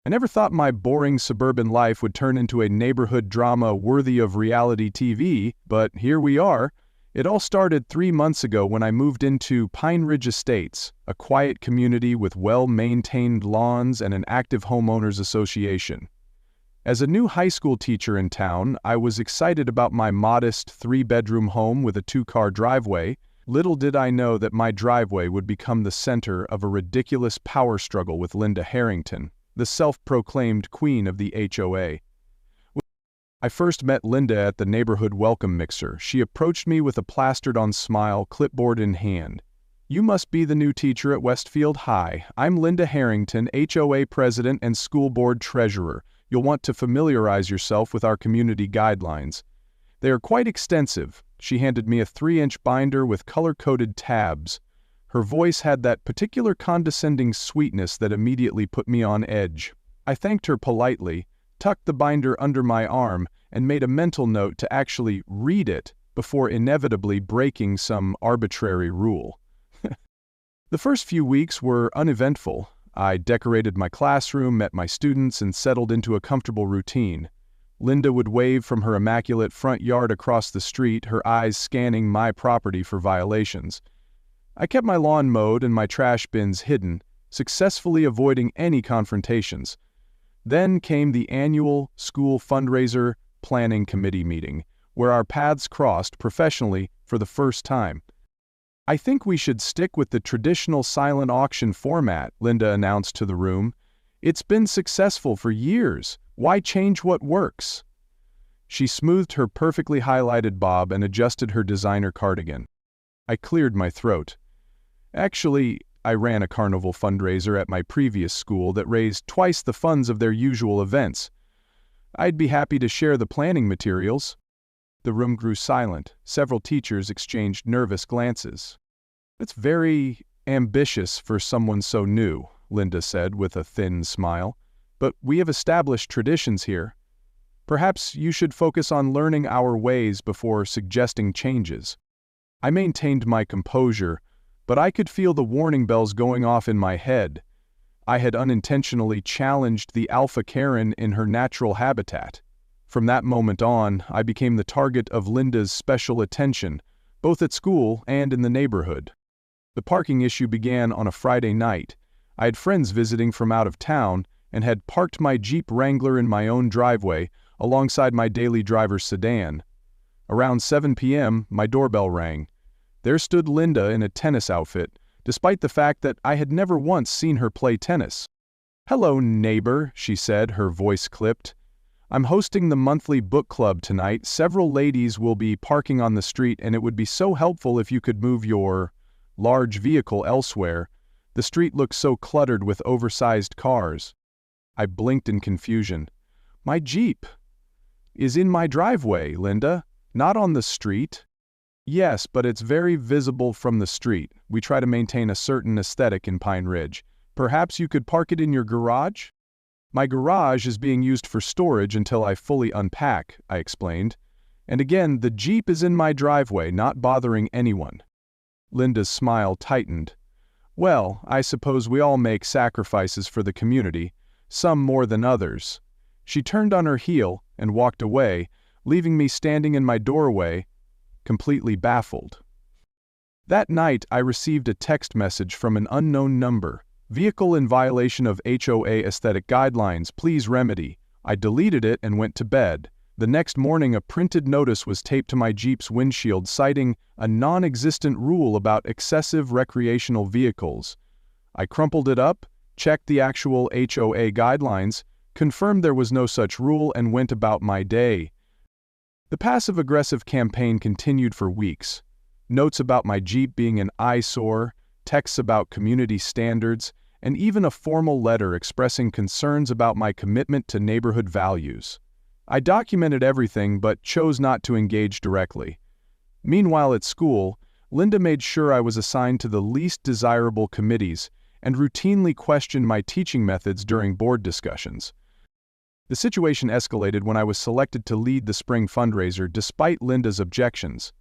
I never thought my boring suburban life would turn into a neighborhood drama worthy of reality TV, but here we are. It all started 3 months ago when I moved into Pine Ridge Estates, a quiet community with well-maintained lawns and an active homeowners association. As a new high school teacher in town, I was excited about my modest 3-bedroom home with a 2-car driveway. Little did I know that my driveway would become the center of a ridiculous power struggle with Linda Harrington, the self-proclaimed queen of the HOA. I first met Linda at the neighborhood welcome mixer. She approached me with a plastered-on smile, clipboard in hand. "You must be the new teacher at Westfield High. I'm Linda Harrington, HOA president and school board treasurer. You'll want to familiarize yourself with our community guidelines. They are quite extensive." She handed me a 3-inch binder with color-coded tabs. Her voice had that particular condescending sweetness that immediately put me on edge. I thanked her politely, tucked the binder under my arm, and made a mental note to actually read it before inevitably breaking some arbitrary rule. The first few weeks were uneventful. I decorated my classroom, met my students, and settled into a comfortable routine. Linda would wave from her immaculate front yard across the street, her eyes scanning my property for violations. I kept my lawn mowed and my trash bins hidden, successfully avoiding any confrontations. Then came the annual school fundraiser planning committee meeting, where our paths crossed professionally for the first time. "I think we should stick with the traditional silent auction format," Linda announced to the room. "It's been successful for years. Why change what works?" She smoothed her perfectly highlighted bob and adjusted her designer cardigan. I cleared my throat. Actually, I ran a carnival fundraiser at my previous school that raised twice the funds of their usual events. I'd be happy to share the planning materials. The room grew silent. Several teachers exchanged nervous glances. "It's very ambitious for someone so new," Linda said with a thin smile. "But we have established traditions here. Perhaps you should focus on learning our ways before suggesting changes." I maintained my composure, but I could feel the warning bells going off in my head. I had unintentionally challenged the alpha Karen in her natural habitat. From that moment on, I became the target of Linda's special attention, both at school and in the neighborhood. The parking issue began on a Friday night. I had friends visiting from out of town and had parked my Jeep Wrangler in my own driveway alongside my daily driver's sedan. Around 7 p.m., my doorbell rang. There stood Linda in a tennis outfit, despite the fact that I had never once seen her play tennis. "Hello, neighbor," she said, her voice clipped. "I'm hosting the monthly book club tonight. Several ladies will be parking on the street, and it would be so helpful if you could move your large vehicle elsewhere. The street looks so cluttered with oversized cars." I blinked in confusion. "My Jeep is in my driveway, Linda, not on the street." "Yes, but it's very visible from the street. We try to maintain a certain aesthetic in Pine Ridge. Perhaps you could park it in your garage?" "My garage is being used for storage until I fully unpack," I explained. "And again, the Jeep is in my driveway, not bothering anyone." Linda's smile tightened. "Well, I suppose we all make sacrifices for the community, some more than others." She turned on her heel and walked away, leaving me standing in my doorway, completely baffled. That night, I received a text message from an unknown number. "Vehicle in violation of HOA aesthetic guidelines, please remedy." I deleted it and went to bed. The next morning, a printed notice was taped to my Jeep's windshield citing a non-existent rule about excessive recreational vehicles. I crumpled it up, checked the actual HOA guidelines, confirmed there was no such rule, and went about my day. The passive-aggressive campaign continued for weeks. Notes about my Jeep being an eyesore, texts about community standards, and even a formal letter expressing concerns about my commitment to neighborhood values. I documented everything but chose not to engage directly. Meanwhile at school, Linda made sure I was assigned to the least desirable committees and routinely questioned my teaching methods during board discussions. The situation escalated when I was selected to lead the spring fundraiser despite Linda's objections.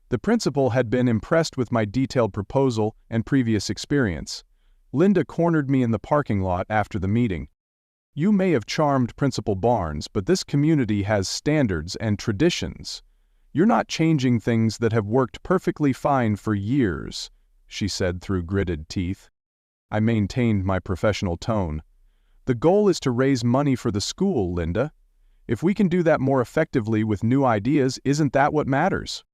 The principal had been impressed with my detailed proposal and previous experience. Linda cornered me in the parking lot after the meeting. You may have charmed Principal Barnes, but this community has standards and traditions. You're not changing things that have worked perfectly fine for years," she said through gritted teeth. I maintained my professional tone. "The goal is to raise money for the school, Linda. If we can do that more effectively with new ideas, isn't that what matters?"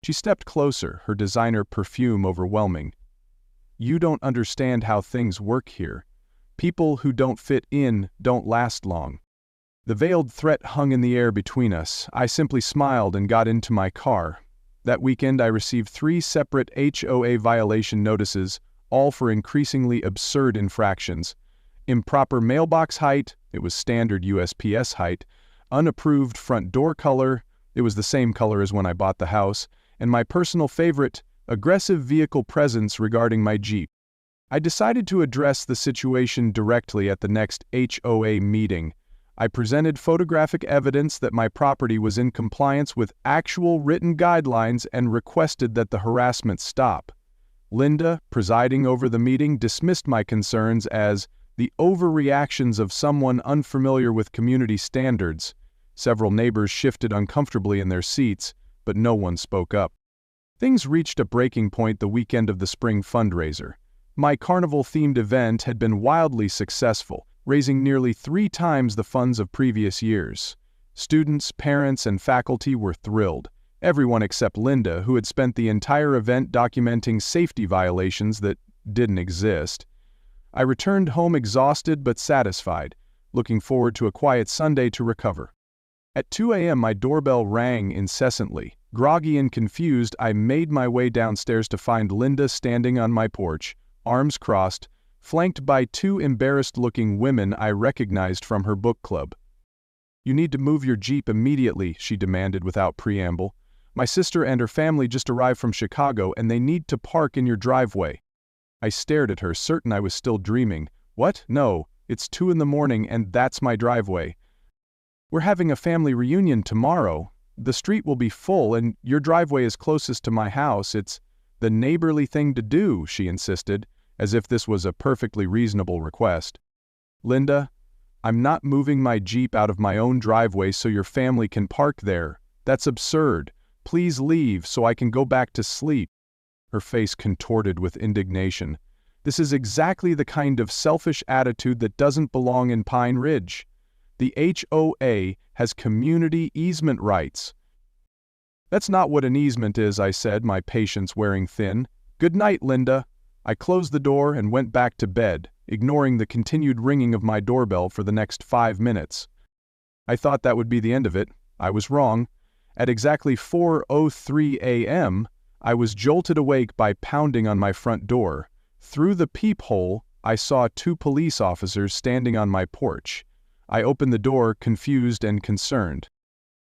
She stepped closer, her designer perfume overwhelming. "You don't understand how things work here. People who don't fit in don't last long." The veiled threat hung in the air between us. I simply smiled and got into my car. That weekend I received 3 separate HOA violation notices, all for increasingly absurd infractions. Improper mailbox height, it was standard USPS height, unapproved front door color, it was the same color as when I bought the house, and my personal favorite, aggressive vehicle presence regarding my Jeep. I decided to address the situation directly at the next HOA meeting. I presented photographic evidence that my property was in compliance with actual written guidelines and requested that the harassment stop. Linda, presiding over the meeting, dismissed my concerns as the overreactions of someone unfamiliar with community standards. Several neighbors shifted uncomfortably in their seats, but no one spoke up. Things reached a breaking point the weekend of the spring fundraiser. My carnival-themed event had been wildly successful, raising nearly 3 times the funds of previous years. Students, parents, and faculty were thrilled. Everyone except Linda, who had spent the entire event documenting safety violations that didn't exist. I returned home exhausted but satisfied, looking forward to a quiet Sunday to recover. At 2 a.m. my doorbell rang incessantly. Groggy and confused, I made my way downstairs to find Linda standing on my porch, arms crossed, flanked by 2 embarrassed-looking women I recognized from her book club. "You need to move your Jeep immediately," she demanded without preamble. "My sister and her family just arrived from Chicago and they need to park in your driveway." I stared at her, certain I was still dreaming. "What? No, it's 2 in the morning and that's my driveway. We're having a family reunion tomorrow. The street will be full and your driveway is closest to my house. It's the neighborly thing to do," she insisted, as if this was a perfectly reasonable request. "Linda, I'm not moving my Jeep out of my own driveway so your family can park there. That's absurd. Please leave so I can go back to sleep." Her face contorted with indignation. "This is exactly the kind of selfish attitude that doesn't belong in Pine Ridge. The HOA has community easement rights." "That's not what an easement is," I said, my patience wearing thin. "Good night, Linda." I closed the door and went back to bed, ignoring the continued ringing of my doorbell for the next 5 minutes. I thought that would be the end of it. I was wrong. At exactly 4:03 a.m., I was jolted awake by pounding on my front door. Through the peephole, I saw 2 police officers standing on my porch. I opened the door, confused and concerned.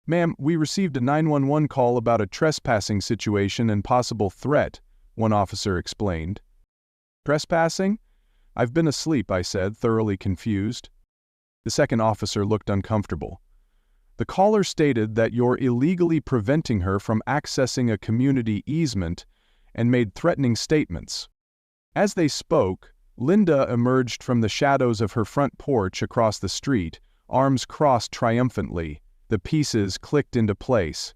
"Ma'am, we received a 911 call about a trespassing situation and possible threat," one officer explained. "Trespassing? I've been asleep," I said, thoroughly confused. The second officer looked uncomfortable. "The caller stated that you're illegally preventing her from accessing a community easement and made threatening statements." As they spoke, Linda emerged from the shadows of her front porch across the street, arms crossed triumphantly. The pieces clicked into place.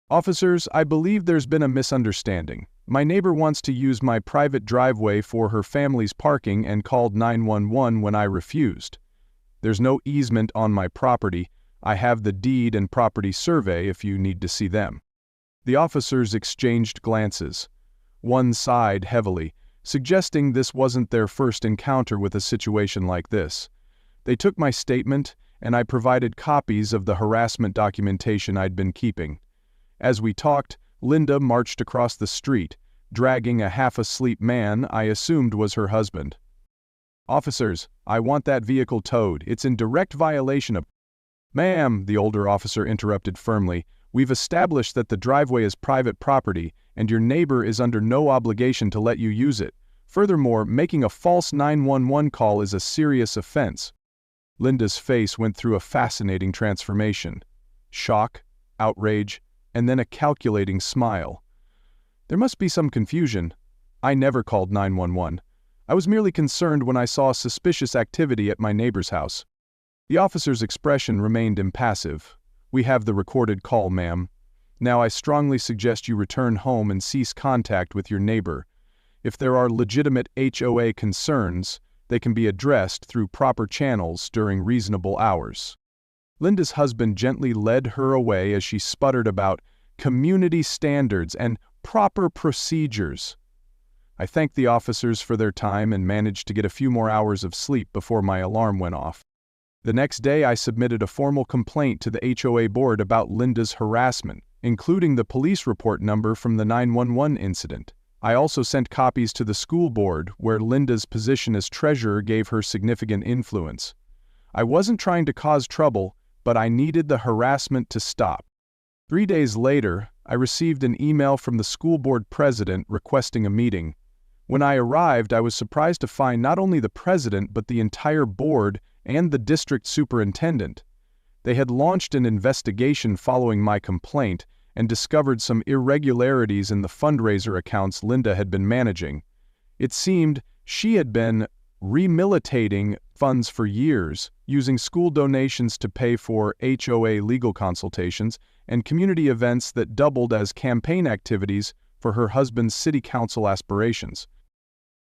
"Officers, I believe there's been a misunderstanding. My neighbor wants to use my private driveway for her family's parking and called 911 when I refused. There's no easement on my property. I have the deed and property survey if you need to see them." The officers exchanged glances. One sighed heavily, suggesting this wasn't their first encounter with a situation like this. They took my statement, and I provided copies of the harassment documentation I'd been keeping. As we talked, Linda marched across the street, dragging a half-asleep man I assumed was her husband. "Officers, I want that vehicle towed. It's in direct violation of—" "Ma'am," the older officer interrupted firmly, "we've established that the driveway is private property, and your neighbor is under no obligation to let you use it. Furthermore, making a false 911 call is a serious offense." Linda's face went through a fascinating transformation. Shock, outrage, and then a calculating smile. "There must be some confusion. I never called 911. I was merely concerned when I saw suspicious activity at my neighbor's house." The officer's expression remained impassive. "We have the recorded call, ma'am. Now I strongly suggest you return home and cease contact with your neighbor. If there are legitimate HOA concerns, they can be addressed through proper channels during reasonable hours." Linda's husband gently led her away as she sputtered about community standards and proper procedures. I thanked the officers for their time and managed to get a few more hours of sleep before my alarm went off. The next day I submitted a formal complaint to the HOA board about Linda's harassment, including the police report number from the 911 incident. I also sent copies to the school board, where Linda's position as treasurer gave her significant influence. I wasn't trying to cause trouble, but I needed the harassment to stop. 3 days later, I received an email from the school board president requesting a meeting. When I arrived, I was surprised to find not only the president but the entire board and the district superintendent. They had launched an investigation following my complaint and discovered some irregularities in the fundraiser accounts Linda had been managing. It seemed she had been remilitating funds for years, using school donations to pay for HOA legal consultations and community events that doubled as campaign activities for her husband's city council aspirations.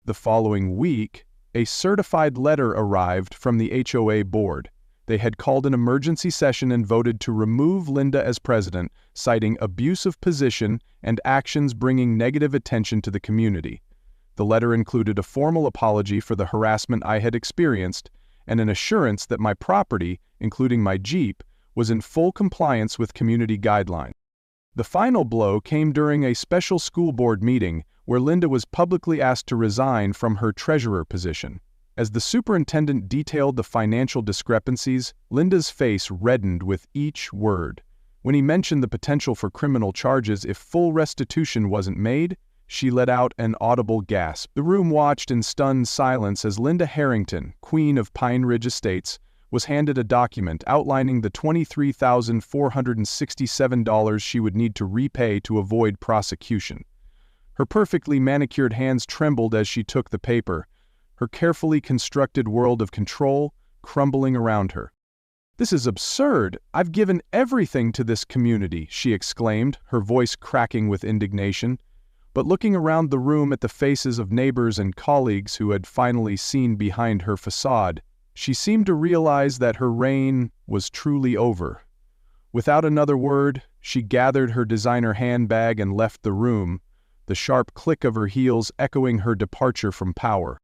The following week, a certified letter arrived from the HOA board. They had called an emergency session and voted to remove Linda as president, citing abuse of position and actions bringing negative attention to the community. The letter included a formal apology for the harassment I had experienced and an assurance that my property, including my Jeep, was in full compliance with community guidelines. The final blow came during a special school board meeting where Linda was publicly asked to resign from her treasurer position. As the superintendent detailed the financial discrepancies, Linda's face reddened with each word. When he mentioned the potential for criminal charges if full restitution wasn't made, she let out an audible gasp. The room watched in stunned silence as Linda Harrington, Queen of Pine Ridge Estates, was handed a document outlining the $23,467 she would need to repay to avoid prosecution. Her perfectly manicured hands trembled as she took the paper, her carefully constructed world of control crumbling around her. "This is absurd! I've given everything to this community," she exclaimed, her voice cracking with indignation. But looking around the room at the faces of neighbors and colleagues who had finally seen behind her facade, she seemed to realize that her reign was truly over. Without another word, she gathered her designer handbag and left the room, the sharp click of her heels echoing her departure from power.